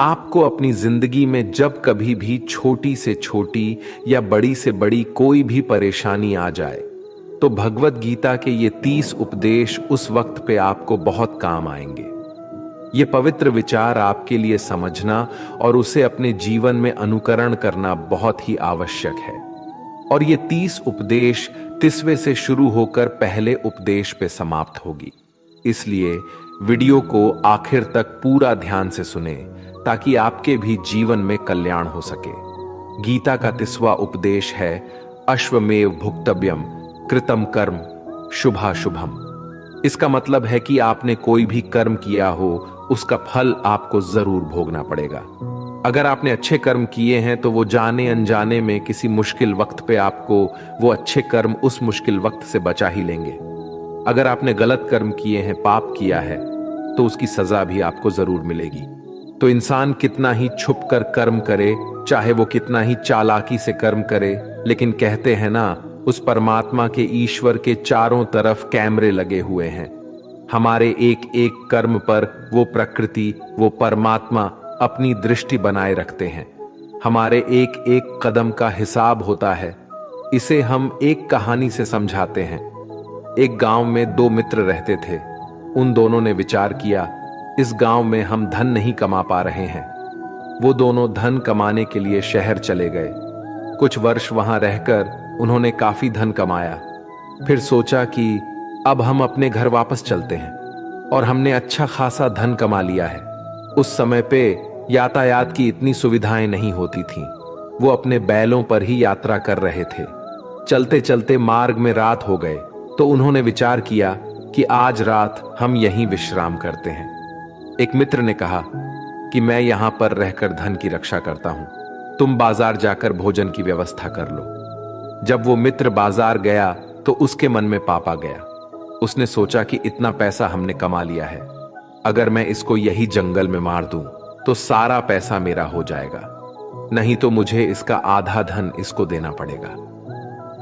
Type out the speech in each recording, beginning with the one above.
आपको अपनी जिंदगी में जब कभी भी छोटी से छोटी या बड़ी से बड़ी कोई भी परेशानी आ जाए, तो भगवत गीता के ये 30 उपदेश उस वक्त पे आपको बहुत काम आएंगे। ये पवित्र विचार आपके लिए समझना और उसे अपने जीवन में अनुकरण करना बहुत ही आवश्यक है। और ये 30 उपदेश 30वें से शुरू होकर पहले उपदेश पे समाप्त होगी। इसलिए वीडियो को आखिर तक पूरा ध्यान से सुने ताकि आपके भी जीवन में कल्याण हो सके। गीता का 30वां उपदेश है अश्वमेव भुक्तव्यम कृतम कर्म शुभाशुभम। इसका मतलब है कि आपने कोई भी कर्म किया हो उसका फल आपको जरूर भोगना पड़ेगा। अगर आपने अच्छे कर्म किए हैं तो वो जाने अनजाने में किसी मुश्किल वक्त पे आपको वो अच्छे कर्म उस मुश्किल वक्त से बचा ही लेंगे। अगर आपने गलत कर्म किए हैं, पाप किया है, तो उसकी सजा भी आपको जरूर मिलेगी। तो इंसान कितना ही छुप कर कर्म करे, चाहे वो कितना ही चालाकी से कर्म करे, लेकिन कहते हैं ना, उस परमात्मा के ईश्वर के चारों तरफ कैमरे लगे हुए हैं। हमारे एक एक कर्म पर वो प्रकृति, वो परमात्मा अपनी दृष्टि बनाए रखते हैं। हमारे एक एक कदम का हिसाब होता है। इसे हम एक कहानी से समझाते हैं। एक गांव में 2 मित्र रहते थे। उन दोनों ने विचार किया, इस गांव में हम धन नहीं कमा पा रहे हैं। वो दोनों धन कमाने के लिए शहर चले गए। कुछ वर्ष वहां रहकर उन्होंने काफी धन कमाया। फिर सोचा कि अब हम अपने घर वापस चलते हैं, और हमने अच्छा खासा धन कमा लिया है। उस समय पे यातायात की इतनी सुविधाएं नहीं होती थीं। वो अपने बैलों पर ही यात्रा कर रहे थे। चलते चलते मार्ग में रात हो गए, तो उन्होंने विचार किया कि आज रात हम यहीं विश्राम करते हैं। एक मित्र ने कहा कि मैं यहां पर रहकर धन की रक्षा करता हूं, तुम बाजार जाकर भोजन की व्यवस्था कर लो। जब वो मित्र बाजार गया तो उसके मन में पाप आ गया। उसने सोचा कि इतना पैसा हमने कमा लिया है, अगर मैं इसको यही जंगल में मार दूं तो सारा पैसा मेरा हो जाएगा, नहीं तो मुझे इसका आधा धन इसको देना पड़ेगा।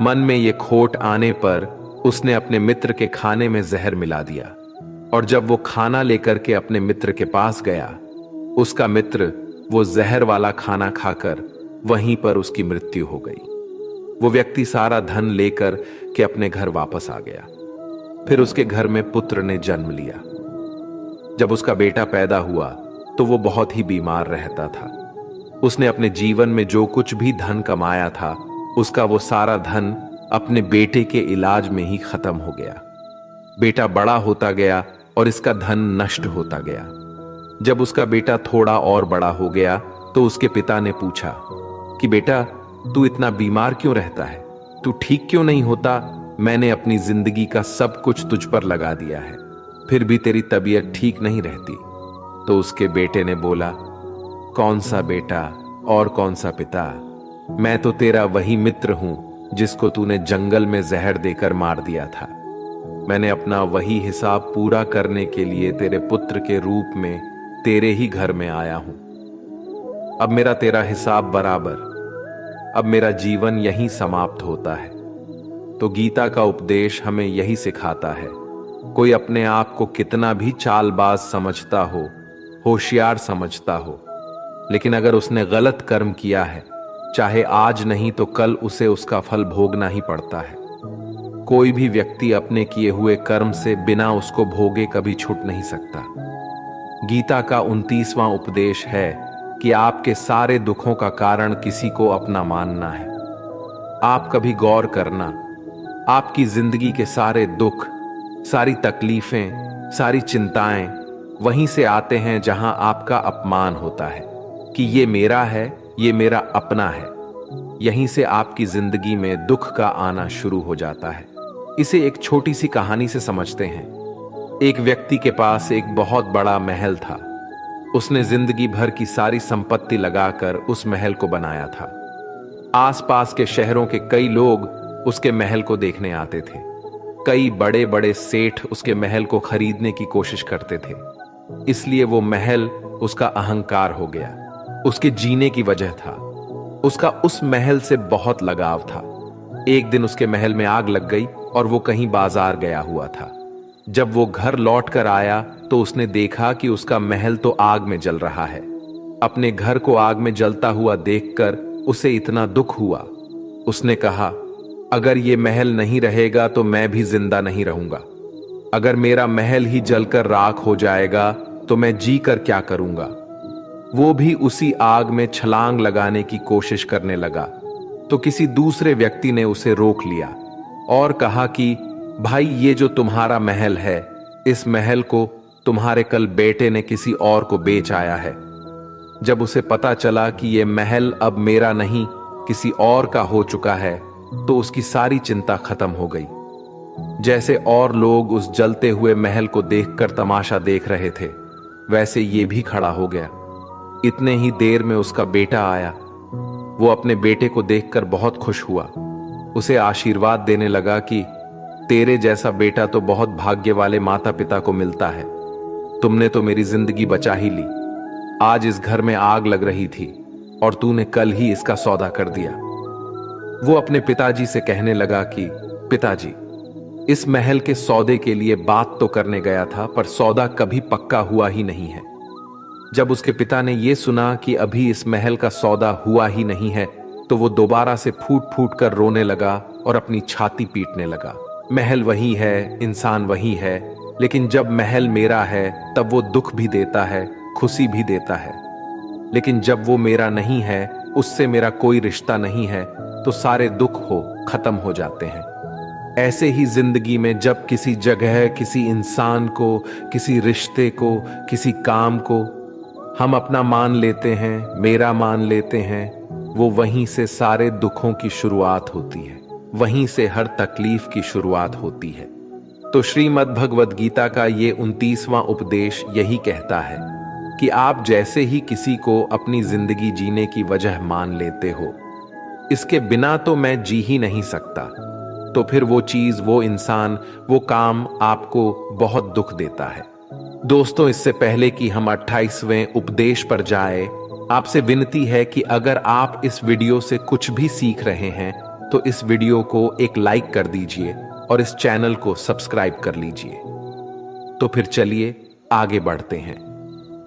मन में ये खोट आने पर उसने अपने मित्र के खाने में जहर मिला दिया, और जब वो खाना लेकर के अपने मित्र के पास गया, उसका मित्र वो जहर वाला खाना खाकर वहीं पर उसकी मृत्यु हो गई। वो व्यक्ति सारा धन लेकर के अपने घर वापस आ गया। फिर उसके घर में पुत्र ने जन्म लिया। जब उसका बेटा पैदा हुआ तो वो बहुत ही बीमार रहता था। उसने अपने जीवन में जो कुछ भी धन कमाया था, उसका वो सारा धन अपने बेटे के इलाज में ही खत्म हो गया। बेटा बड़ा होता गया और इसका धन नष्ट होता गया। जब उसका बेटा थोड़ा और बड़ा हो गया तो उसके पिता ने पूछा कि बेटा, तू इतना बीमार क्यों रहता है? तू ठीक क्यों नहीं होता? मैंने अपनी जिंदगी का सब कुछ तुझ पर लगा दिया है, फिर भी तेरी तबीयत ठीक नहीं रहती। तो उसके बेटे ने बोला, कौन सा बेटा और कौन सा पिता? मैं तो तेरा वही मित्र हूं जिसको तूने जंगल में जहर देकर मार दिया था। मैंने अपना वही हिसाब पूरा करने के लिए तेरे पुत्र के रूप में तेरे ही घर में आया हूं। अब मेरा तेरा हिसाब बराबर। अब मेरा जीवन यहीं समाप्त होता है। तो गीता का उपदेश हमें यही सिखाता है, कोई अपने आप को कितना भी चालबाज समझता हो, होशियार समझता हो, लेकिन अगर उसने गलत कर्म किया है, चाहे आज नहीं तो कल उसे उसका फल भोगना ही पड़ता है। कोई भी व्यक्ति अपने किए हुए कर्म से बिना उसको भोगे कभी छूट नहीं सकता। गीता का 29वां उपदेश है कि आपके सारे दुखों का कारण किसी को अपना मानना है। आप कभी गौर करना, आपकी जिंदगी के सारे दुख, सारी तकलीफें, सारी चिंताएं वहीं से आते हैं जहां आपका अपमान होता है कि ये मेरा है, ये मेरा अपना है। यहीं से आपकी जिंदगी में दुख का आना शुरू हो जाता है। इसे एक छोटी सी कहानी से समझते हैं। एक व्यक्ति के पास एक बहुत बड़ा महल था। उसने जिंदगी भर की सारी संपत्ति लगाकर उस महल को बनाया था। आसपास के शहरों के कई लोग उसके महल को देखने आते थे। कई बड़े बड़े सेठ उसके महल को खरीदने की कोशिश करते थे। इसलिए वो महल उसका अहंकार हो गया, उसके जीने की वजह था। उसका उस महल से बहुत लगाव था। एक दिन उसके महल में आग लग गई और वो कहीं बाजार गया हुआ था। जब वो घर लौट कर आया तो उसने देखा कि उसका महल तो आग में जल रहा है। अपने घर को आग में जलता हुआ देखकर उसे इतना दुख हुआ। उसने कहा, अगर ये महल नहीं रहेगा तो मैं भी जिंदा नहीं रहूंगा। अगर मेरा महल ही जलकर राख हो जाएगा तो मैं जी कर क्या करूंगा। वो भी उसी आग में छलांग लगाने की कोशिश करने लगा तो किसी दूसरे व्यक्ति ने उसे रोक लिया और कहा कि भाई, ये जो तुम्हारा महल है, इस महल को तुम्हारे कल बेटे ने किसी और को बेच आया है। जब उसे पता चला कि ये महल अब मेरा नहीं किसी और का हो चुका है तो उसकी सारी चिंता खत्म हो गई। जैसे और लोग उस जलते हुए महल को देखकर तमाशा देख रहे थे, वैसे ये भी खड़ा हो गया। इतने ही देर में उसका बेटा आया। वो अपने बेटे को देखकर बहुत खुश हुआ। उसे आशीर्वाद देने लगा कि तेरे जैसा बेटा तो बहुत भाग्य वाले माता पिता को मिलता है। तुमने तो मेरी जिंदगी बचा ही ली। आज इस घर में आग लग रही थी और तूने कल ही इसका सौदा कर दिया। वो अपने पिताजी से कहने लगा कि पिताजी, इस महल के सौदे के लिए बात तो करने गया था, पर सौदा कभी पक्का हुआ ही नहीं है। जब उसके पिता ने यह सुना कि अभी इस महल का सौदा हुआ ही नहीं है तो वो दोबारा से फूट फूट कर रोने लगा और अपनी छाती पीटने लगा। महल वही है, इंसान वही है, लेकिन जब महल मेरा है तब वो दुख भी देता है, खुशी भी देता है। लेकिन जब वो मेरा नहीं है, उससे मेरा कोई रिश्ता नहीं है, तो सारे दुख खत्म हो जाते हैं। ऐसे ही जिंदगी में जब किसी जगह, किसी इंसान को, किसी रिश्ते को, किसी काम को हम अपना मान लेते हैं, मेरा मान लेते हैं, वो वहीं से सारे दुखों की शुरुआत होती है, वहीं से हर तकलीफ की शुरुआत होती है। तो श्रीमद् भगवद गीता का ये 29वां उपदेश यही कहता है कि आप जैसे ही किसी को अपनी जिंदगी जीने की वजह मान लेते हो, इसके बिना तो मैं जी ही नहीं सकता, तो फिर वो चीज, वो इंसान, वो काम आपको बहुत दुख देता है। दोस्तों, इससे पहले कि हम 28वें उपदेश पर जाए, आपसे विनती है कि अगर आप इस वीडियो से कुछ भी सीख रहे हैं तो इस वीडियो को एक लाइक कर दीजिए और इस चैनल को सब्सक्राइब कर लीजिए। तो फिर चलिए आगे बढ़ते हैं।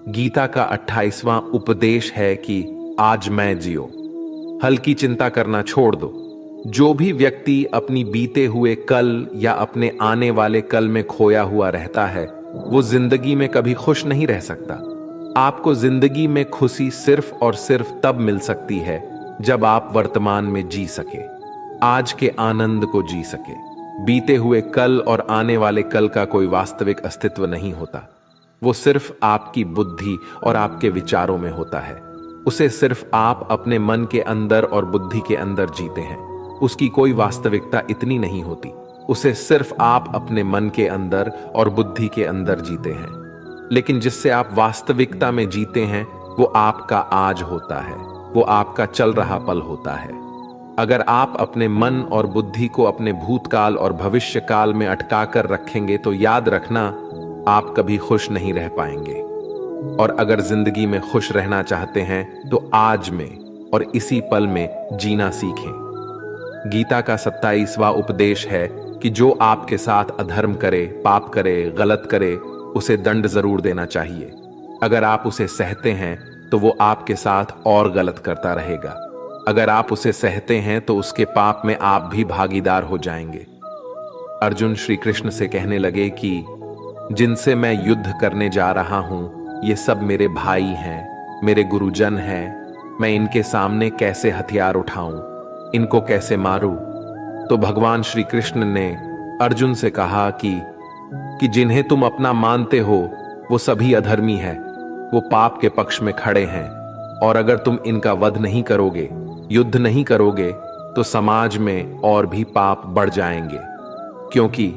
गीता का 28वां उपदेश है कि आज मैं जियो। हल्की चिंता करना छोड़ दो। जो भी व्यक्ति अपनी बीते हुए कल या अपने आने वाले कल में खोया हुआ रहता है, वो जिंदगी में कभी खुश नहीं रह सकता। आपको जिंदगी में खुशी सिर्फ और सिर्फ तब मिल सकती है जब आप वर्तमान में जी सके, आज के आनंद को जी सके। बीते हुए कल और आने वाले कल का कोई वास्तविक अस्तित्व नहीं होता। वो सिर्फ आपकी बुद्धि और आपके विचारों में होता है। उसे सिर्फ आप अपने मन के अंदर और बुद्धि के अंदर जीते हैं। उसकी कोई वास्तविकता इतनी नहीं होती। उसे सिर्फ आप अपने मन के अंदर और बुद्धि के अंदर जीते हैं। लेकिन जिससे आप वास्तविकता में जीते हैं, वो आपका आज होता है, वो आपका चल रहा पल होता है। अगर आप अपने मन और बुद्धि को अपने भूतकाल और भविष्य काल में अटका कर रखेंगे तो याद रखना, आप कभी खुश नहीं रह पाएंगे। और अगर जिंदगी में खुश रहना चाहते हैं तो आज में और इसी पल में जीना सीखें। गीता का 27वां उपदेश है कि जो आपके साथ अधर्म करे, पाप करे, गलत करे, उसे दंड जरूर देना चाहिए। अगर आप उसे सहते हैं तो वो आपके साथ और गलत करता रहेगा। अगर आप उसे सहते हैं तो उसके पाप में आप भी भागीदार हो जाएंगे। अर्जुन श्री कृष्ण से कहने लगे कि जिनसे मैं युद्ध करने जा रहा हूं, ये सब मेरे भाई हैं, मेरे गुरुजन हैं। मैं इनके सामने कैसे हथियार उठाऊं, इनको कैसे मारूं? तो भगवान श्री कृष्ण ने अर्जुन से कहा कि जिन्हें तुम अपना मानते हो वो सभी अधर्मी हैं, वो पाप के पक्ष में खड़े हैं, और अगर तुम इनका वध नहीं करोगे, युद्ध नहीं करोगे, तो समाज में और भी पाप बढ़ जाएंगे। क्योंकि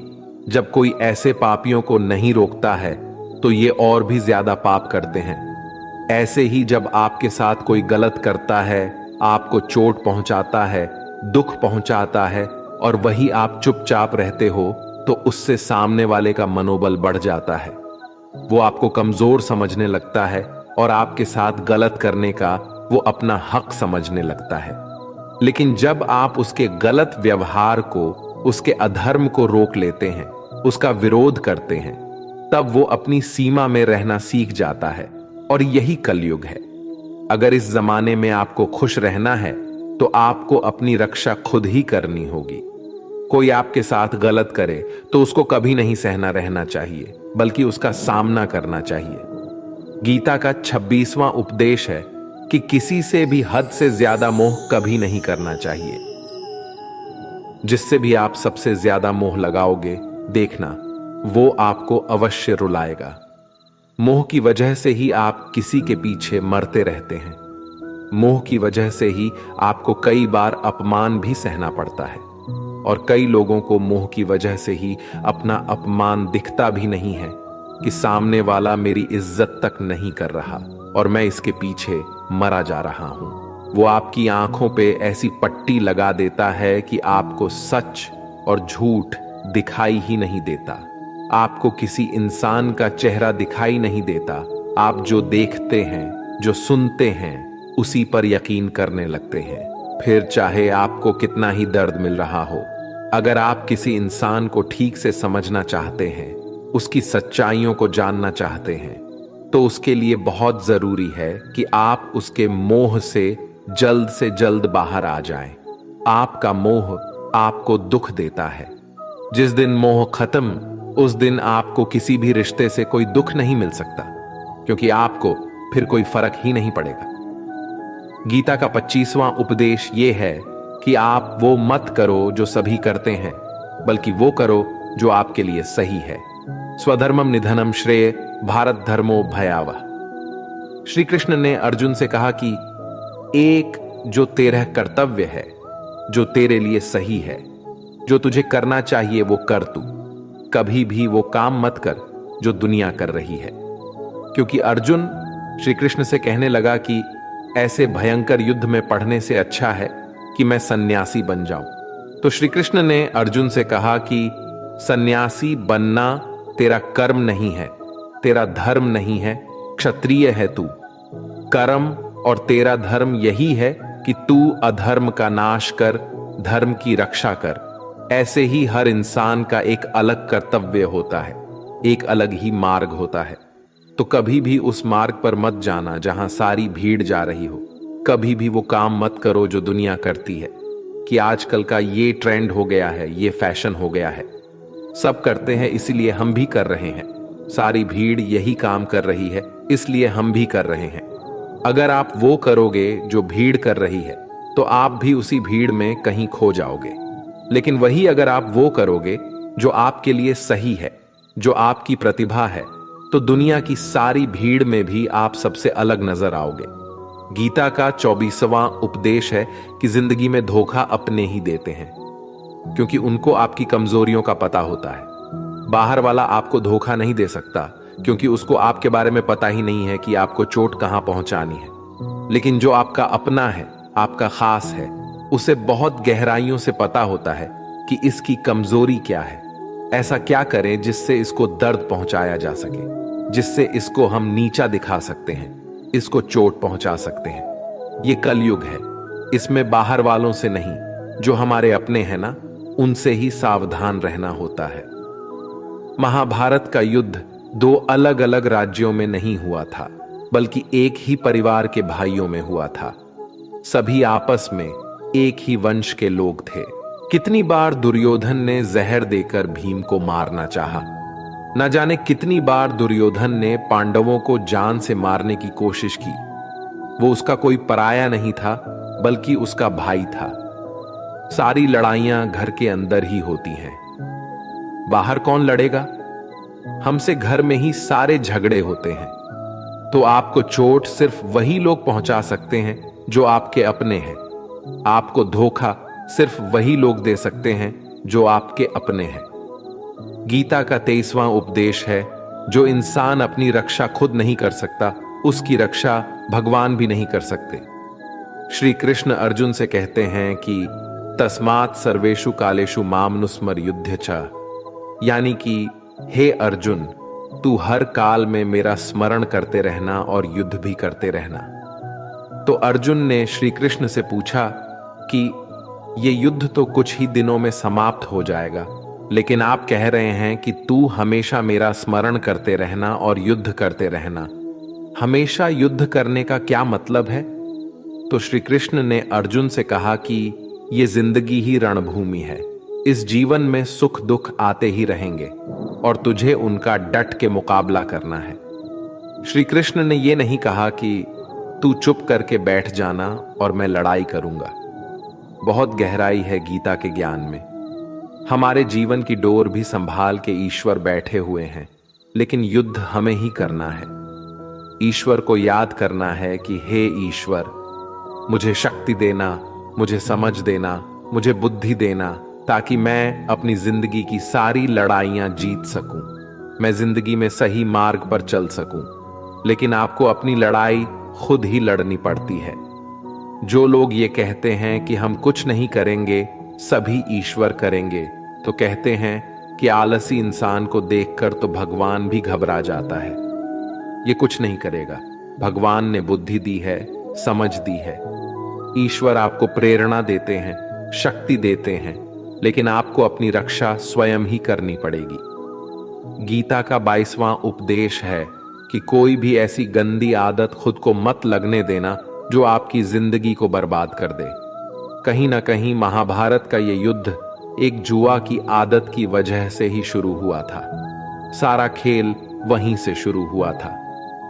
जब कोई ऐसे पापियों को नहीं रोकता है तो ये और भी ज्यादा पाप करते हैं। ऐसे ही जब आपके साथ कोई गलत करता है, आपको चोट पहुंचाता है, दुख पहुंचाता है, और वही आप चुपचाप रहते हो, तो उससे सामने वाले का मनोबल बढ़ जाता है। वो आपको कमजोर समझने लगता है और आपके साथ गलत करने का वो अपना हक समझने लगता है। लेकिन जब आप उसके गलत व्यवहार को, उसके अधर्म को रोक लेते हैं, उसका विरोध करते हैं, तब वो अपनी सीमा में रहना सीख जाता है। और यही कलयुग है। अगर इस जमाने में आपको खुश रहना है तो आपको अपनी रक्षा खुद ही करनी होगी। कोई आपके साथ गलत करे तो उसको कभी नहीं सहना रहना चाहिए, बल्कि उसका सामना करना चाहिए। गीता का 26वां उपदेश है कि किसी से भी हद से ज्यादा मोह कभी नहीं करना चाहिए। जिससे भी आप सबसे ज्यादा मोह लगाओगे, देखना वो आपको अवश्य रुलाएगा। मोह की वजह से ही आप किसी के पीछे मरते रहते हैं। मोह की वजह से ही आपको कई बार अपमान भी सहना पड़ता है, और कई लोगों को मोह की वजह से ही अपना अपमान दिखता भी नहीं है कि सामने वाला मेरी इज्जत तक नहीं कर रहा और मैं इसके पीछे मरा जा रहा हूं। वो आपकी आंखों पे ऐसी पट्टी लगा देता है कि आपको सच और झूठ दिखाई ही नहीं देता। आपको किसी इंसान का चेहरा दिखाई नहीं देता। आप जो देखते हैं, जो सुनते हैं, उसी पर यकीन करने लगते हैं, फिर चाहे आपको कितना ही दर्द मिल रहा हो। अगर आप किसी इंसान को ठीक से समझना चाहते हैं, उसकी सच्चाइयों को जानना चाहते हैं, तो उसके लिए बहुत जरूरी है कि आप उसके मोह से जल्द बाहर आ जाएं। आपका मोह आपको दुख देता है। जिस दिन मोह खत्म, उस दिन आपको किसी भी रिश्ते से कोई दुख नहीं मिल सकता, क्योंकि आपको फिर कोई फर्क ही नहीं पड़ेगा। गीता का 25वां उपदेश यह है कि आप वो मत करो जो सभी करते हैं, बल्कि वो करो जो आपके लिए सही है। स्वधर्मम निधनम श्रेय भारत धर्मो भयावह। श्री कृष्ण ने अर्जुन से कहा कि एक जो तेरा कर्तव्य है, जो तेरे लिए सही है, जो तुझे करना चाहिए वो कर तू। कभी भी वो काम मत कर जो दुनिया कर रही है। क्योंकि अर्जुन श्री कृष्ण से कहने लगा कि ऐसे भयंकर युद्ध में पढ़ने से अच्छा है कि मैं सन्यासी बन जाऊं। तो श्री कृष्ण ने अर्जुन से कहा कि सन्यासी बनना तेरा कर्म नहीं है, तेरा धर्म नहीं है, क्षत्रिय है तू। कर्म और तेरा धर्म यही है कि तू अधर्म का नाश कर, धर्म की रक्षा कर। ऐसे ही हर इंसान का एक अलग कर्तव्य होता है, एक अलग ही मार्ग होता है। तो कभी भी उस मार्ग पर मत जाना जहां सारी भीड़ जा रही हो। कभी भी वो काम मत करो जो दुनिया करती है, कि आजकल का ये ट्रेंड हो गया है, ये फैशन हो गया है, सब करते हैं इसलिए हम भी कर रहे हैं। सारी भीड़ यही काम कर रही है इसलिए हम भी कर रहे हैं। अगर आप वो करोगे जो भीड़ कर रही है, तो आप भी उसी भीड़ में कहीं खो जाओगे। लेकिन वही अगर आप वो करोगे जो आपके लिए सही है, जो आपकी प्रतिभा है, तो दुनिया की सारी भीड़ में भी आप सबसे अलग नजर आओगे। गीता का 24वां उपदेश है कि जिंदगी में धोखा अपने ही देते हैं, क्योंकि उनको आपकी कमजोरियों का पता होता है। बाहर वाला आपको धोखा नहीं दे सकता, क्योंकि उसको आपके बारे में पता ही नहीं है कि आपको चोट कहां पहुंचानी है। लेकिन जो आपका अपना है, आपका खास है, उसे बहुत गहराइयों से पता होता है कि इसकी कमजोरी क्या है। ऐसा क्या करें जिससे इसको दर्द पहुंचाया जा सके, जिससे इसको हम नीचा दिखा सकते हैं, इसको चोट पहुंचा सकते हैं। ये कलयुग है, इसमें बाहर वालों से नहीं, जो हमारे अपने हैं ना, उनसे ही सावधान रहना होता है। महाभारत का युद्ध दो अलग अलग राज्यों में नहीं हुआ था, बल्कि एक ही परिवार के भाइयों में हुआ था। सभी आपस में एक ही वंश के लोग थे। कितनी बार दुर्योधन ने जहर देकर भीम को मारना चाहा। न जाने कितनी बार दुर्योधन ने पांडवों को जान से मारने की कोशिश की। वो उसका कोई पराया नहीं था, बल्कि उसका भाई था। सारी लड़ाइयां घर के अंदर ही होती हैं, बाहर कौन लड़ेगा? हमसे घर में ही सारे झगड़े होते हैं। तो आपको चोट सिर्फ वही लोग पहुंचा सकते हैं जो आपके अपने हैं। आपको धोखा सिर्फ वही लोग दे सकते हैं जो आपके अपने हैं। गीता का 23वां उपदेश है, जो इंसान अपनी रक्षा खुद नहीं कर सकता, उसकी रक्षा भगवान भी नहीं कर सकते। श्री कृष्ण अर्जुन से कहते हैं कि तस्मात् सर्वेषु कालेषु माम नुस्मर युध्य च, यानी कि हे अर्जुन, तू हर काल में मेरा स्मरण करते रहना और युद्ध भी करते रहना। तो अर्जुन ने श्री कृष्ण से पूछा कि ये युद्ध तो कुछ ही दिनों में समाप्त हो जाएगा, लेकिन आप कह रहे हैं कि तू हमेशा मेरा स्मरण करते रहना और युद्ध करते रहना। हमेशा युद्ध करने का क्या मतलब है? तो श्री कृष्ण ने अर्जुन से कहा कि ये जिंदगी ही रणभूमि है। इस जीवन में सुख दुख आते ही रहेंगे और तुझे उनका डट के मुकाबला करना है। श्री कृष्ण ने यह नहीं कहा कि तू चुप करके बैठ जाना और मैं लड़ाई करूंगा। बहुत गहराई है गीता के ज्ञान में। हमारे जीवन की डोर भी संभाल के ईश्वर बैठे हुए हैं, लेकिन युद्ध हमें ही करना है। ईश्वर को याद करना है कि हे ईश्वर, मुझे शक्ति देना, मुझे समझ देना, मुझे बुद्धि देना, ताकि मैं अपनी जिंदगी की सारी लड़ाइयां जीत सकूं, मैं जिंदगी में सही मार्ग पर चल सकूं। लेकिन आपको अपनी लड़ाई खुद ही लड़नी पड़ती है। जो लोग ये कहते हैं कि हम कुछ नहीं करेंगे, सभी ईश्वर करेंगे, तो कहते हैं कि आलसी इंसान को देखकर तो भगवान भी घबरा जाता है। ये कुछ नहीं करेगा। भगवान ने बुद्धि दी है, समझ दी है। ईश्वर आपको प्रेरणा देते हैं, शक्ति देते हैं, लेकिन आपको अपनी रक्षा स्वयं ही करनी पड़ेगी। गीता का 22वां उपदेश है कि कोई भी ऐसी गंदी आदत खुद को मत लगने देना जो आपकी जिंदगी को बर्बाद कर दे। कहीं ना कहीं महाभारत का ये युद्ध एक जुआ की आदत की वजह से ही शुरू हुआ था। सारा खेल वहीं से शुरू हुआ था।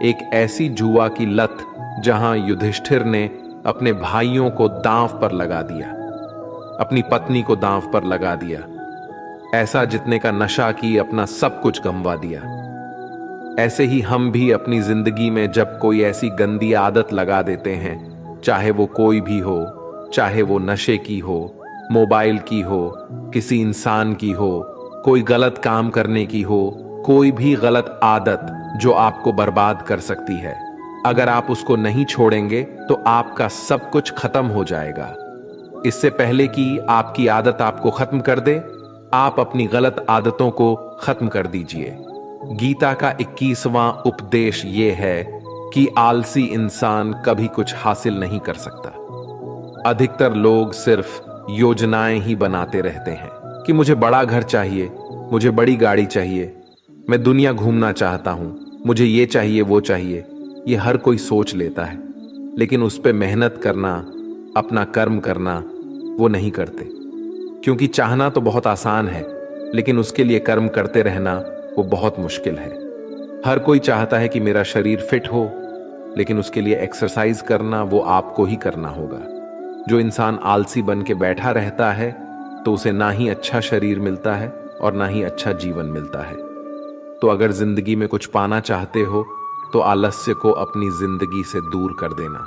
एक ऐसी जुआ की लत जहां युधिष्ठिर ने अपने भाइयों को दांव पर लगा दिया, अपनी पत्नी को दांव पर लगा दिया, ऐसा जितने का नशा की अपना सब कुछ गंवा दिया। ऐसे ही हम भी अपनी जिंदगी में जब कोई ऐसी गंदी आदत लगा देते हैं, चाहे वो कोई भी हो, चाहे वो नशे की हो, मोबाइल की हो, किसी इंसान की हो, कोई गलत काम करने की हो, कोई भी गलत आदत जो आपको बर्बाद कर सकती है, अगर आप उसको नहीं छोड़ेंगे तो आपका सब कुछ खत्म हो जाएगा। इससे पहले कि आपकी आदत आपको खत्म कर दे, आप अपनी गलत आदतों को खत्म कर दीजिए। गीता का 21वां उपदेश यह है कि आलसी इंसान कभी कुछ हासिल नहीं कर सकता। अधिकतर लोग सिर्फ योजनाएं ही बनाते रहते हैं कि मुझे बड़ा घर चाहिए, मुझे बड़ी गाड़ी चाहिए, मैं दुनिया घूमना चाहता हूं, मुझे ये चाहिए वो चाहिए। ये हर कोई सोच लेता है, लेकिन उस पर मेहनत करना, अपना कर्म करना वो नहीं करते। क्योंकि चाहना तो बहुत आसान है, लेकिन उसके लिए कर्म करते रहना वो बहुत मुश्किल है। हर कोई चाहता है कि मेरा शरीर फिट हो, लेकिन उसके लिए एक्सरसाइज करना वो आपको ही करना होगा। जो इंसान आलसी बन के बैठा रहता है तो उसे ना ही अच्छा शरीर मिलता है और ना ही अच्छा जीवन मिलता है। तो अगर जिंदगी में कुछ पाना चाहते हो तो आलस्य को अपनी जिंदगी से दूर कर देना।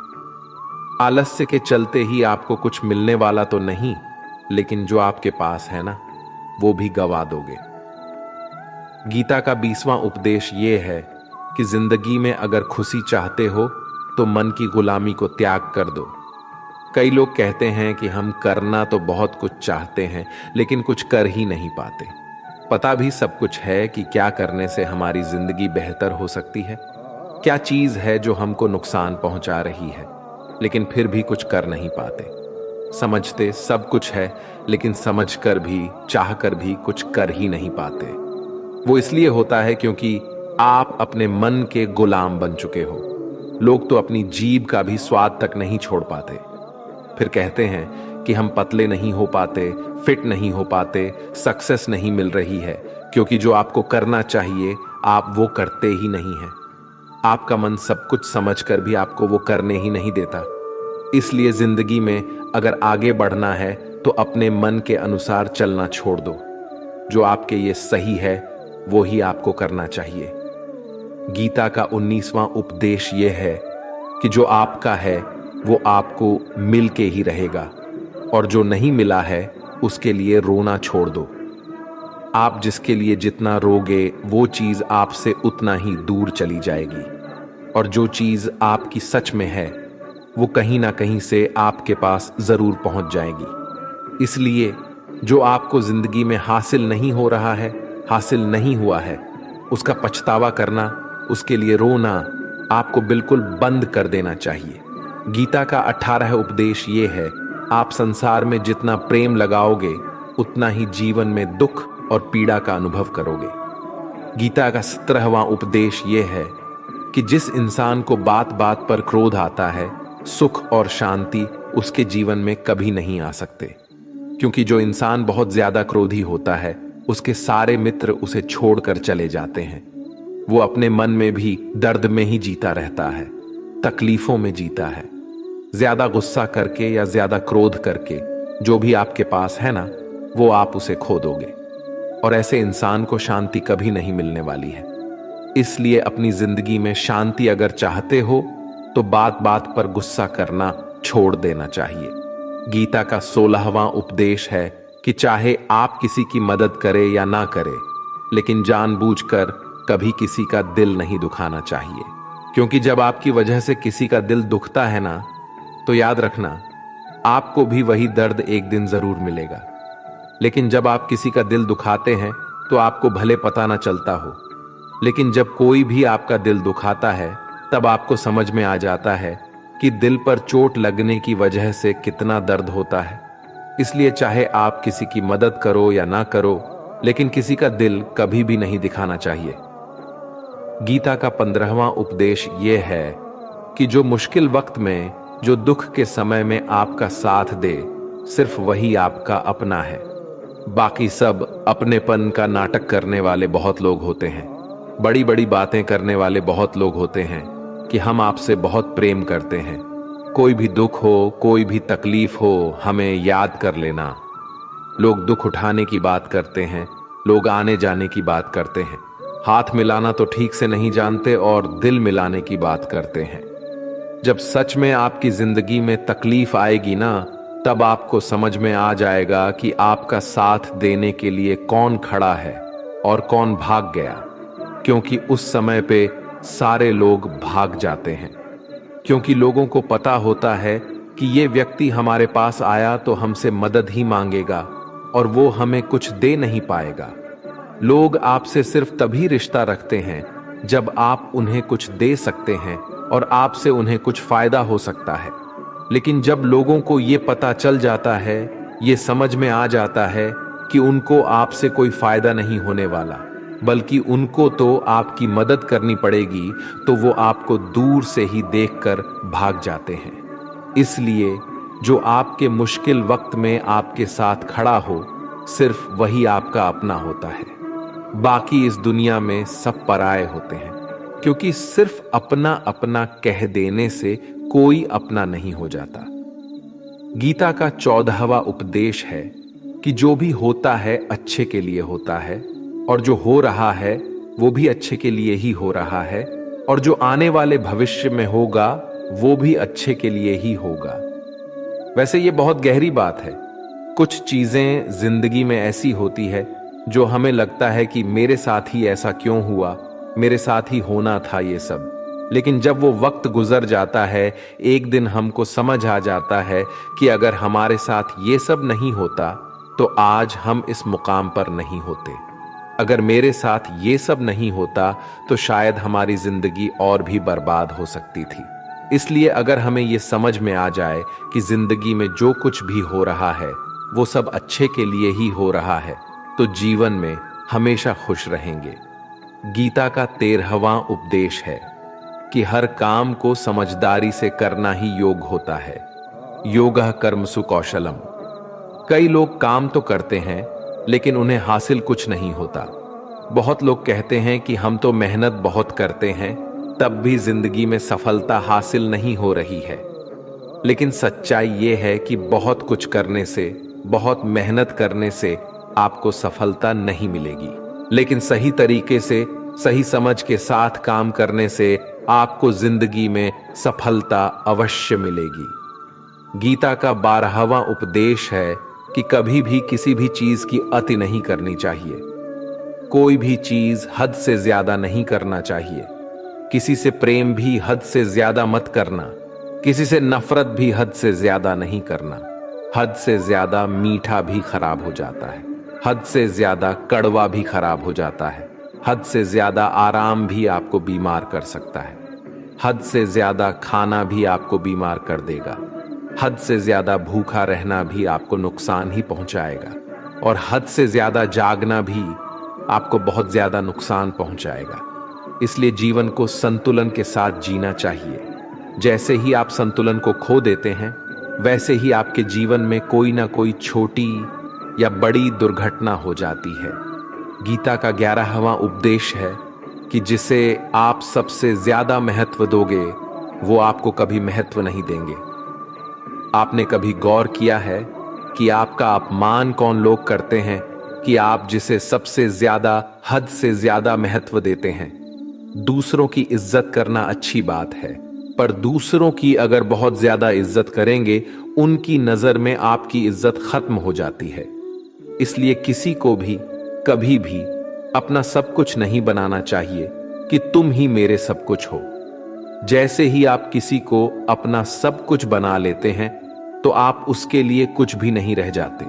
आलस्य के चलते ही आपको कुछ मिलने वाला तो नहीं, लेकिन जो आपके पास है ना, वो भी गवा दोगे। गीता का 20वां उपदेश ये है कि जिंदगी में अगर खुशी चाहते हो तो मन की गुलामी को त्याग कर दो। कई लोग कहते हैं कि हम करना तो बहुत कुछ चाहते हैं, लेकिन कुछ कर ही नहीं पाते। पता भी सब कुछ है कि क्या करने से हमारी जिंदगी बेहतर हो सकती है, क्या चीज है जो हमको नुकसान पहुंचा रही है, लेकिन फिर भी कुछ कर नहीं पाते। समझते सब कुछ है, लेकिन समझकर भी, चाहकर भी कुछ कर ही नहीं पाते। वो इसलिए होता है क्योंकि आप अपने मन के गुलाम बन चुके हो। लोग तो अपनी जीभ का भी स्वाद तक नहीं छोड़ पाते। फिर कहते हैं कि हम पतले नहीं हो पाते, फिट नहीं हो पाते, सक्सेस नहीं मिल रही है, क्योंकि जो आपको करना चाहिए आप वो करते ही नहीं हैं। आपका मन सब कुछ समझकर भी आपको वो करने ही नहीं देता। इसलिए जिंदगी में अगर आगे बढ़ना है तो अपने मन के अनुसार चलना छोड़ दो। जो आपके ये सही है वो ही आपको करना चाहिए। गीता का 19वां उपदेश यह है कि जो आपका है वो आपको मिल के ही रहेगा, और जो नहीं मिला है उसके लिए रोना छोड़ दो। आप जिसके लिए जितना रोगे वो चीज आपसे उतना ही दूर चली जाएगी, और जो चीज आपकी सच में है वो कहीं ना कहीं से आपके पास जरूर पहुंच जाएगी। इसलिए जो आपको जिंदगी में हासिल नहीं हो रहा है, हासिल नहीं हुआ है, उसका पछतावा करना, उसके लिए रोना आपको बिल्कुल बंद कर देना चाहिए। गीता का 18 उपदेश ये है, आप संसार में जितना प्रेम लगाओगे उतना ही जीवन में दुख और पीड़ा का अनुभव करोगे। गीता का 17वां उपदेश यह है कि जिस इंसान को बात बात पर क्रोध आता है, सुख और शांति उसके जीवन में कभी नहीं आ सकते, क्योंकि जो इंसान बहुत ज्यादा क्रोधी होता है उसके सारे मित्र उसे छोड़कर चले जाते हैं। वो अपने मन में भी दर्द में ही जीता रहता है, तकलीफों में जीता है। ज्यादा गुस्सा करके या ज्यादा क्रोध करके जो भी आपके पास है ना, वो आप उसे खो दोगे, और ऐसे इंसान को शांति कभी नहीं मिलने वाली है। इसलिए अपनी जिंदगी में शांति अगर चाहते हो तो बात बात पर गुस्सा करना छोड़ देना चाहिए। गीता का 16वां उपदेश है कि चाहे आप किसी की मदद करें या ना करें, लेकिन जानबूझकर कभी किसी का दिल नहीं दुखाना चाहिए, क्योंकि जब आपकी वजह से किसी का दिल दुखता है ना, तो याद रखना आपको भी वही दर्द एक दिन जरूर मिलेगा। लेकिन जब आप किसी का दिल दुखाते हैं तो आपको भले पता ना चलता हो, लेकिन जब कोई भी आपका दिल दुखाता है तब आपको समझ में आ जाता है कि दिल पर चोट लगने की वजह से कितना दर्द होता है। इसलिए चाहे आप किसी की मदद करो या ना करो, लेकिन किसी का दिल कभी भी नहीं दिखाना चाहिए। गीता का 15वां उपदेश यह है कि जो मुश्किल वक्त में, जो दुख के समय में आपका साथ दे, सिर्फ वही आपका अपना है। बाकी सब अपनेपन का नाटक करने वाले बहुत लोग होते हैं, बड़ी बड़ी बातें करने वाले बहुत लोग होते हैं कि हम आपसे बहुत प्रेम करते हैं, कोई भी दुख हो, कोई भी तकलीफ हो, हमें याद कर लेना। लोग दुख उठाने की बात करते हैं, लोग आने जाने की बात करते हैं, हाथ मिलाना तो ठीक से नहीं जानते और दिल मिलाने की बात करते हैं। जब सच में आपकी जिंदगी में तकलीफ आएगी ना, तब आपको समझ में आ जाएगा कि आपका साथ देने के लिए कौन खड़ा है और कौन भाग गया, क्योंकि उस समय पे सारे लोग भाग जाते हैं, क्योंकि लोगों को पता होता है कि ये व्यक्ति हमारे पास आया तो हमसे मदद ही मांगेगा और वो हमें कुछ दे नहीं पाएगा। लोग आपसे सिर्फ तभी रिश्ता रखते हैं जब आप उन्हें कुछ दे सकते हैं और आपसे उन्हें कुछ फायदा हो सकता है। लेकिन जब लोगों को ये पता चल जाता है, ये समझ में आ जाता है कि उनको आपसे कोई फायदा नहीं होने वाला, बल्कि उनको तो आपकी मदद करनी पड़ेगी, तो वो आपको दूर से ही देखकर भाग जाते हैं। इसलिए जो आपके मुश्किल वक्त में आपके साथ खड़ा हो, सिर्फ वही आपका अपना होता है। बाकी इस दुनिया में सब पराये होते हैं, क्योंकि सिर्फ अपना अपना कह देने से कोई अपना नहीं हो जाता। गीता का 14वां उपदेश है कि जो भी होता है अच्छे के लिए होता है, और जो हो रहा है वो भी अच्छे के लिए ही हो रहा है, और जो आने वाले भविष्य में होगा वो भी अच्छे के लिए ही होगा। वैसे ये बहुत गहरी बात है। कुछ चीजें जिंदगी में ऐसी होती है जो हमें लगता है कि मेरे साथ ही ऐसा क्यों हुआ, मेरे साथ ही होना था ये सब, लेकिन जब वो वक्त गुजर जाता है, एक दिन हमको समझ आ जाता है कि अगर हमारे साथ ये सब नहीं होता तो आज हम इस मुकाम पर नहीं होते। अगर मेरे साथ ये सब नहीं होता तो शायद हमारी जिंदगी और भी बर्बाद हो सकती थी। इसलिए अगर हमें ये समझ में आ जाए कि जिंदगी में जो कुछ भी हो रहा है वो सब अच्छे के लिए ही हो रहा है, तो जीवन में हमेशा खुश रहेंगे। गीता का 13वां उपदेश है कि हर काम को समझदारी से करना ही योग होता है। योगः कर्मसु कौशलम। कई लोग काम तो करते हैं लेकिन उन्हें हासिल कुछ नहीं होता। बहुत लोग कहते हैं कि हम तो मेहनत बहुत करते हैं, तब भी जिंदगी में सफलता हासिल नहीं हो रही है। लेकिन सच्चाई यह है कि बहुत कुछ करने से, बहुत मेहनत करने से आपको सफलता नहीं मिलेगी, लेकिन सही तरीके से, सही समझ के साथ काम करने से आपको जिंदगी में सफलता अवश्य मिलेगी। गीता का 12वां उपदेश है कि कभी भी किसी भी चीज की अति नहीं करनी चाहिए। कोई भी चीज हद से ज्यादा नहीं करना चाहिए। किसी से प्रेम भी हद से ज्यादा मत करना, किसी से नफरत भी हद से ज्यादा नहीं करना। हद से ज्यादा मीठा भी खराब हो जाता है, हद से ज्यादा कड़वा भी खराब हो जाता है, हद से ज्यादा आराम भी आपको बीमार कर सकता है, हद से ज्यादा खाना भी आपको बीमार कर देगा, हद से ज्यादा भूखा रहना भी आपको नुकसान ही पहुंचाएगा। और हद से ज्यादा जागना भी आपको बहुत ज्यादा नुकसान पहुंचाएगा। इसलिए जीवन को संतुलन के साथ जीना चाहिए। जैसे ही आप संतुलन को खो देते हैं, वैसे ही आपके जीवन में कोई ना कोई छोटी या बड़ी दुर्घटना हो जाती है। गीता का 11वां उपदेश है कि जिसे आप सबसे ज्यादा महत्व दोगे, वो आपको कभी महत्व नहीं देंगे। आपने कभी गौर किया है कि आपका अपमान कौन लोग करते हैं कि आप जिसे सबसे ज्यादा, हद से ज्यादा महत्व देते हैं? दूसरों की इज्जत करना अच्छी बात है, पर दूसरों की अगर बहुत ज्यादा इज्जत करेंगे, उनकी नजर में आपकी इज्जत खत्म हो जाती है। इसलिए किसी को भी कभी भी अपना सब कुछ नहीं बनाना चाहिए कि तुम ही मेरे सब कुछ हो। जैसे ही आप किसी को अपना सब कुछ बना लेते हैं, तो आप उसके लिए कुछ भी नहीं रह जाते।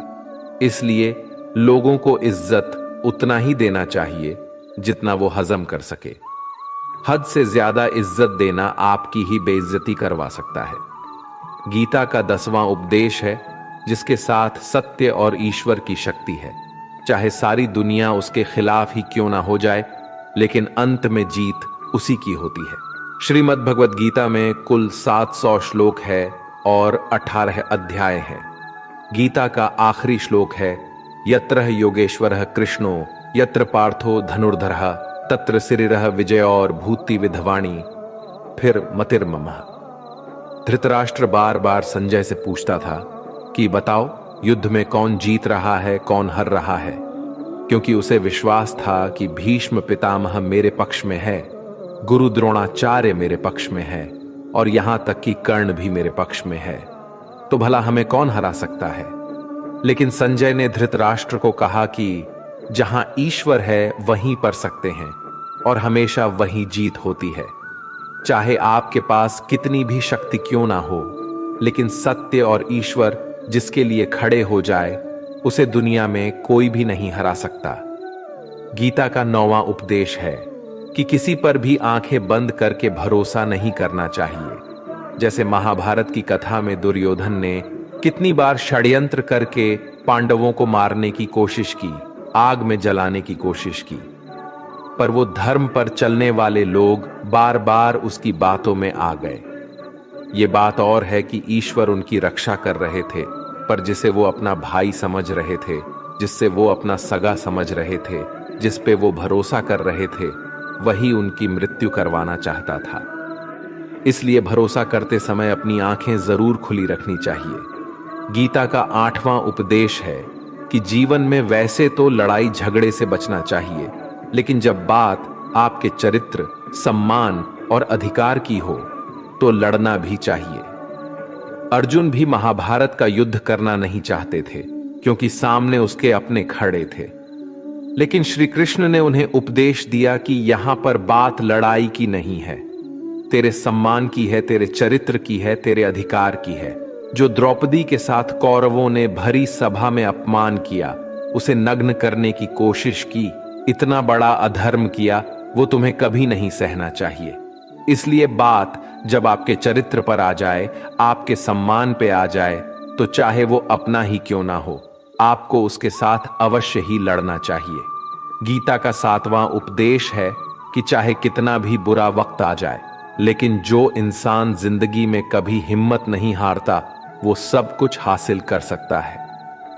इसलिए लोगों को इज्जत उतना ही देना चाहिए जितना वो हजम कर सके। हद से ज्यादा इज्जत देना आपकी ही बेइज्जती करवा सकता है। गीता का 10वां उपदेश है जिसके साथ सत्य और ईश्वर की शक्ति है। चाहे सारी दुनिया उसके खिलाफ ही क्यों ना हो जाए, लेकिन अंत में जीत उसी की होती है। श्रीमद् भगवद गीता में कुल 700 श्लोक है और 18 अध्याय हैं। गीता का आखिरी श्लोक है, यत्र योगेश्वरः कृष्णो यत्र पार्थो धनुर्धरः तत्र सिरिरः विजय और भूति विधवाणी फिर मतिर्ममः। धृतराष्ट्र बार बार संजय से पूछता था कि बताओ, युद्ध में कौन जीत रहा है, कौन हार रहा है, क्योंकि उसे विश्वास था कि भीष्म पितामह मेरे पक्ष में है, गुरु द्रोणाचार्य मेरे पक्ष में है और यहां तक कि कर्ण भी मेरे पक्ष में है, तो भला हमें कौन हरा सकता है। लेकिन संजय ने धृतराष्ट्र को कहा कि जहां ईश्वर है वहीं पर सकते हैं और हमेशा वहीं जीत होती है। चाहे आपके पास कितनी भी शक्ति क्यों ना हो, लेकिन सत्य और ईश्वर जिसके लिए खड़े हो जाए, उसे दुनिया में कोई भी नहीं हरा सकता। गीता का 9वां उपदेश है कि किसी पर भी आंखें बंद करके भरोसा नहीं करना चाहिए। जैसे महाभारत की कथा में दुर्योधन ने कितनी बार षड्यंत्र करके पांडवों को मारने की कोशिश की, आग में जलाने की कोशिश की, पर वो धर्म पर चलने वाले लोग बार बार उसकी बातों में आ गए। ये बात और है कि ईश्वर उनकी रक्षा कर रहे थे, पर जिसे वो अपना भाई समझ रहे थे, जिससे वो अपना सगा समझ रहे थे, जिस पे वो भरोसा कर रहे थे, वही उनकी मृत्यु करवाना चाहता था। इसलिए भरोसा करते समय अपनी आंखें जरूर खुली रखनी चाहिए। गीता का 8वां उपदेश है कि जीवन में वैसे तो लड़ाई झगड़े से बचना चाहिए, लेकिन जब बात आपके चरित्र, सम्मान और अधिकार की हो, तो लड़ना भी चाहिए। अर्जुन भी महाभारत का युद्ध करना नहीं चाहते थे, क्योंकि सामने उसके अपने खड़े थे। लेकिन श्री कृष्ण ने उन्हें उपदेश दिया कि यहां पर बात लड़ाई की नहीं है, तेरे सम्मान की है, तेरे चरित्र की है, तेरे अधिकार की है। जो द्रौपदी के साथ कौरवों ने भरी सभा में अपमान किया, उसे नग्न करने की कोशिश की, इतना बड़ा अधर्म किया, वो तुम्हें कभी नहीं सहना चाहिए। इसलिए बात जब आपके चरित्र पर आ जाए, आपके सम्मान पे आ जाए, तो चाहे वो अपना ही क्यों ना हो, आपको उसके साथ अवश्य ही लड़ना चाहिए। गीता का 7वां उपदेश है कि चाहे कितना भी बुरा वक्त आ जाए, लेकिन जो इंसान जिंदगी में कभी हिम्मत नहीं हारता, वो सब कुछ हासिल कर सकता है।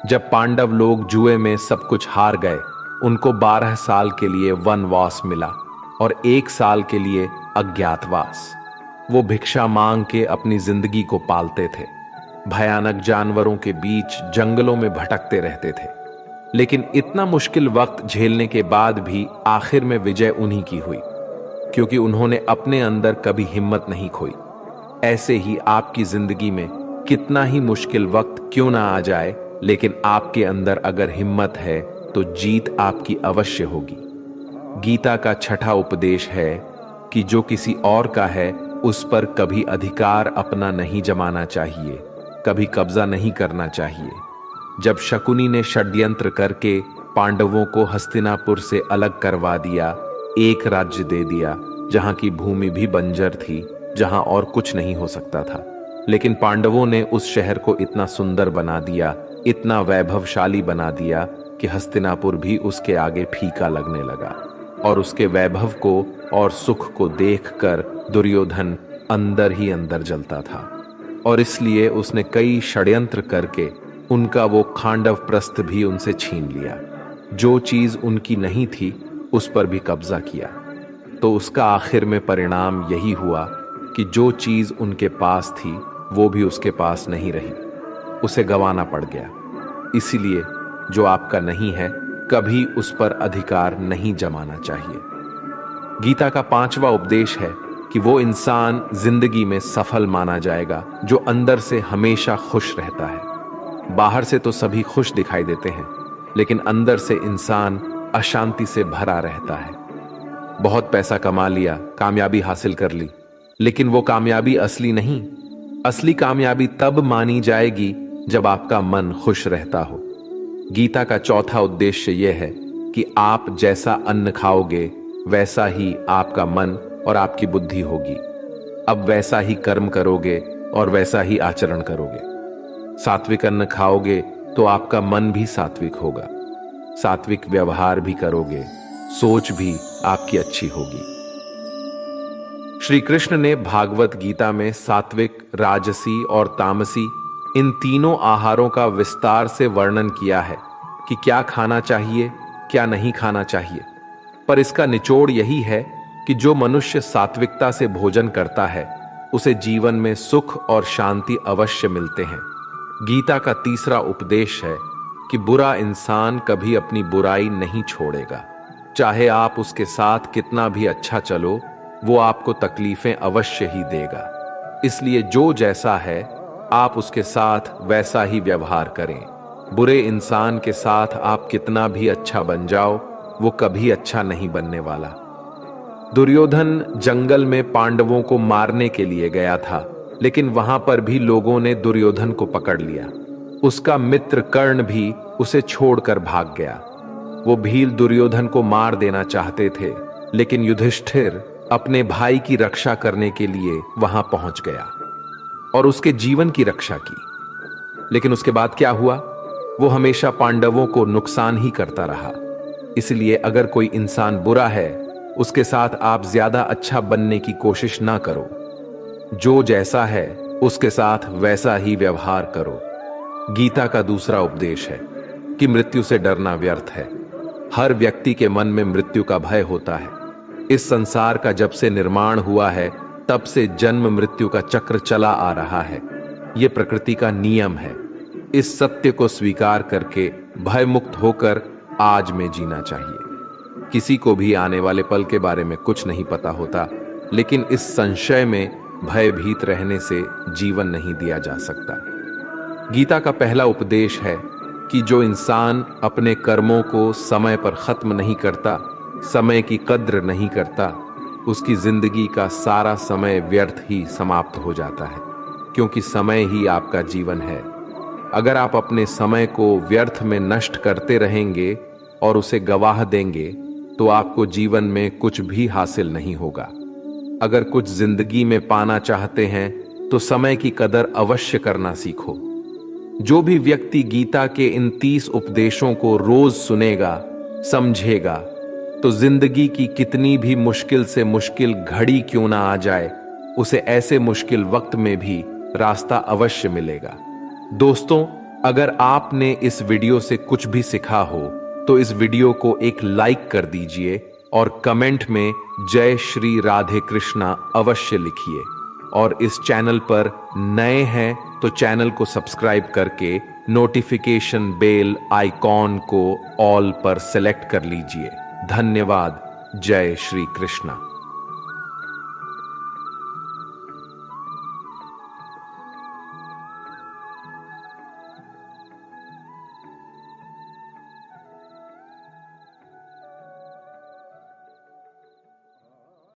जब पांडव लोग जुए में सब कुछ हार गए, उनको 12 साल के लिए वनवास मिला और 1 साल के लिए अज्ञातवास। वो भिक्षा मांग के अपनी जिंदगी को पालते थे, भयानक जानवरों के बीच जंगलों में भटकते रहते थे। लेकिन इतना मुश्किल वक्त झेलने के बाद भी आखिर में विजय उन्हीं की हुई, क्योंकि उन्होंने अपने अंदर कभी हिम्मत नहीं खोई। ऐसे ही आपकी जिंदगी में कितना ही मुश्किल वक्त क्यों ना आ जाए, लेकिन आपके अंदर अगर हिम्मत है तो जीत आपकी अवश्य होगी। गीता का 6ठा उपदेश है कि जो किसी और का है, उस पर कभी अधिकार अपना नहीं जमाना चाहिए, कभी कब्जा नहीं करना चाहिए। जब शकुनी ने षड्यंत्र करके पांडवों को हस्तिनापुर से अलग करवा दिया, एक राज्य दे दिया जहां की भूमि भी बंजर थी, जहां और कुछ नहीं हो सकता था, लेकिन पांडवों ने उस शहर को इतना सुंदर बना दिया, इतना वैभवशाली बना दिया कि हस्तिनापुर भी उसके आगे फीका लगने लगा और उसके वैभव को और सुख को देखकर दुर्योधन अंदर ही अंदर जलता था और इसलिए उसने कई षड्यंत्र करके उनका वो खांडव प्रस्थ भी उनसे छीन लिया। जो चीज उनकी नहीं थी उस पर भी कब्जा किया। तो उसका आखिर में परिणाम यही हुआ कि जो चीज उनके पास थी वो भी उसके पास नहीं रही, उसे गंवाना पड़ गया। इसीलिए जो आपका नहीं है कभी उस पर अधिकार नहीं जमाना चाहिए। गीता का 5वां उपदेश है कि वो इंसान जिंदगी में सफल माना जाएगा जो अंदर से हमेशा खुश रहता है। बाहर से तो सभी खुश दिखाई देते हैं, लेकिन अंदर से इंसान अशांति से भरा रहता है। बहुत पैसा कमा लिया, कामयाबी हासिल कर ली, लेकिन वो कामयाबी असली नहीं। असली कामयाबी तब मानी जाएगी जब आपका मन खुश रहता हो। गीता का 4था उद्देश्य यह है कि आप जैसा अन्न खाओगे वैसा ही आपका मन और आपकी बुद्धि होगी। अब वैसा ही कर्म करोगे और वैसा ही आचरण करोगे। सात्विक अन्न खाओगे तो आपका मन भी सात्विक होगा, सात्विक व्यवहार भी करोगे, सोच भी आपकी अच्छी होगी। श्री कृष्ण ने भागवत गीता में सात्विक, राजसी और तामसी इन तीनों आहारों का विस्तार से वर्णन किया है कि क्या खाना चाहिए, क्या नहीं खाना चाहिए। पर इसका निचोड़ यही है कि जो मनुष्य सात्विकता से भोजन करता है उसे जीवन में सुख और शांति अवश्य मिलते हैं। गीता का 3रा उपदेश है कि बुरा इंसान कभी अपनी बुराई नहीं छोड़ेगा। चाहे आप उसके साथ कितना भी अच्छा चलो, वो आपको तकलीफें अवश्य ही देगा। इसलिए जो जैसा है आप उसके साथ वैसा ही व्यवहार करें। बुरे इंसान के साथ आप कितना भी अच्छा बन जाओ, वो कभी अच्छा नहीं बनने वाला। दुर्योधन जंगल में पांडवों को मारने के लिए गया था, लेकिन वहां पर भी लोगों ने दुर्योधन को पकड़ लिया। उसका मित्र कर्ण भी उसे छोड़कर भाग गया। वो भील दुर्योधन को मार देना चाहते थे, लेकिन युधिष्ठिर अपने भाई की रक्षा करने के लिए वहां पहुंच गया और उसके जीवन की रक्षा की। लेकिन उसके बाद क्या हुआ? वो हमेशा पांडवों को नुकसान ही करता रहा। इसलिए अगर कोई इंसान बुरा है, उसके साथ आप ज्यादा अच्छा बनने की कोशिश ना करो। जो जैसा है उसके साथ वैसा ही व्यवहार करो। गीता का 2रा उपदेश है कि मृत्यु से डरना व्यर्थ है। हर व्यक्ति के मन में मृत्यु का भय होता है। इस संसार का जब से निर्माण हुआ है तब से जन्म मृत्यु का चक्र चला आ रहा है। यह प्रकृति का नियम है। इस सत्य को स्वीकार करके भय मुक्त होकर आज में जीना चाहिए। किसी को भी आने वाले पल के बारे में कुछ नहीं पता होता, लेकिन इस संशय में भयभीत रहने से जीवन नहीं दिया जा सकता। गीता का पहला उपदेश है कि जो इंसान अपने कर्मों को समय पर खत्म नहीं करता, समय की कद्र नहीं करता, उसकी जिंदगी का सारा समय व्यर्थ ही समाप्त हो जाता है, क्योंकि समय ही आपका जीवन है। अगर आप अपने समय को व्यर्थ में नष्ट करते रहेंगे और उसे गवाह देंगे तो आपको जीवन में कुछ भी हासिल नहीं होगा। अगर कुछ जिंदगी में पाना चाहते हैं तो समय की कदर अवश्य करना सीखो। जो भी व्यक्ति गीता के इन 30 उपदेशों को रोज सुनेगा, समझेगा, तो जिंदगी की कितनी भी मुश्किल से मुश्किल घड़ी क्यों ना आ जाए, उसे ऐसे मुश्किल वक्त में भी रास्ता अवश्य मिलेगा। दोस्तों, अगर आपने इस वीडियो से कुछ भी सीखा हो तो इस वीडियो को एक लाइक कर दीजिए और कमेंट में जय श्री राधे कृष्णा अवश्य लिखिए। और इस चैनल पर नए हैं तो चैनल को सब्सक्राइब करके नोटिफिकेशन बेल आइकॉन को ऑल पर सेलेक्ट कर लीजिए। धन्यवाद। जय श्री कृष्णा।